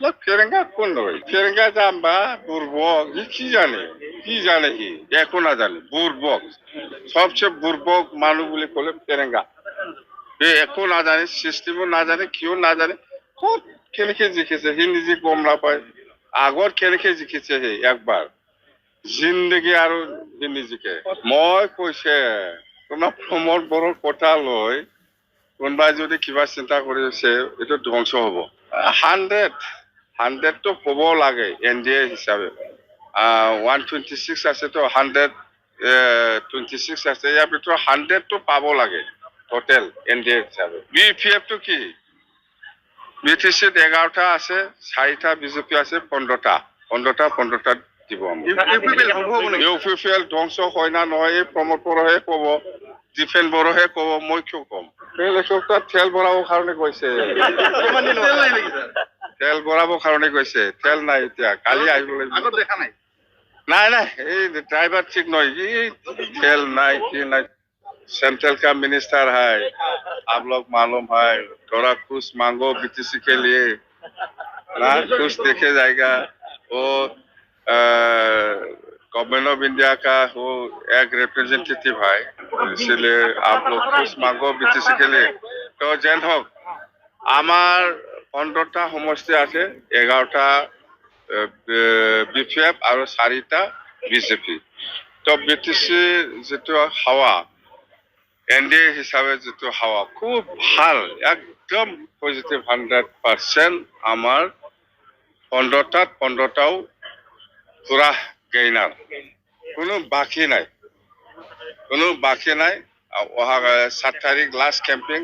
ফেরেঙ্গা কোন নয় ফেরেঙ্গা জাম্বা বুর্বক কি জানে কি এখন না জানে বুর্বক সবচেয়ে বুর্বক মানুষ বলে কলে ফেরেঙ্গা এখন না জানে সিস্টেমও না জানে কেউ না জানে খুব কেনেকে জিখেছে সি নিজে গম নাপায় আগত কেনেকে জিখিছে সি একবাৰ জিন্দগী আৰু সি নিজকে মই কৈছে তোমাৰ প্ৰমোদ বড়োৰ কথা লৈ কোনোবাই যদি কিবা চিন্তা কৰি আছে এইটো ধ্বংস হ'ব 100 তো হ'ব লাগে এনডিএ হিচাপে 126 আছে তো 126 আছে ইয়াৰ ভিতৰত 100 তো পাব লাগে টোটেল এনডিএ হিচাপে বিপিএফ তো কি বিটিসিত 11টা আছে 4টা বিজেপি আছে 15টা দিব ইউপিপিএল ধ্বংস হয় না নহয় এই প্ৰমোদ বড়োহে ক'ব ডিফেন বড়োহে ক'ব মই কিয় ক'ম তেল ভৰাবৰ কাৰণে গৈছে তেল ভৰাবৰ কাৰণে গৈছে তেল নাই এতিয়া কালি আহিব লাগিব দেখা নাই নাই এই ড্রাইভার ঠিক নয় ये तेल নাই কি নাই सेंट्रल का मिनिस्टर है आप लोग मालूम है थोड़ा कुछ मांगो बीटीसी के लिए ना कुछ देखे जाएगा वो गवर्नमेंट ऑफ इंडिया का वो एक रिप्रेजेंटेटिव है इसलिए आप लोग कुछ मांगो बीटीसी के लिए तो जेन होक আমার 15টা সমষ্টি আছে 11টা বিপিএফ আৰু 4টা বিজেপি তো বিটিসি যেটো হাওয়া এনডিএ হিসাবে যেটো হাওয়া খুব ভাল একদম পজিটিভ 100% আমার 15টাও পুরা গেইনার কোনো বাকি নাই অহা 7 তারিখ লাস্ট ক্যাম্পিং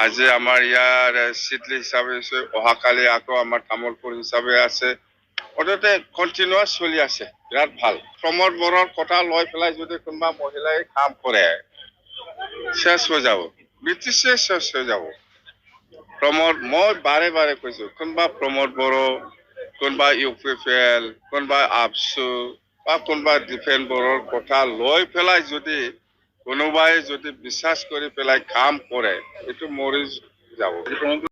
আজি আমাৰ ইয়াৰ সিডলি হিসাবে অহাকালি আকৌ আমাৰ তামোলপুৰ হিসাবে আছে ওটাতে কন্টিনিউয়াস চলি আছে বিৰাট ভাল প্ৰমোদ বড়োৰ কথা লৈ পেলাই যদি কোনোবা মহিলাই কাম কৰে শেষ হৈ যাব বিটিসি শেষ হৈ যাব প্ৰমোদ মই বাৰে কৈছো কোনোবা প্রমোদ বড়ো কোনোবা ইউপিপিএল কোনোবা আপসু বা কোনোবা ডিফেন বড়োর কথা লৈ পেলাই যদি কোনোবাই যদি বিশ্বাস কৰি পেলাই কাম কৰে এইটো মৰি যাব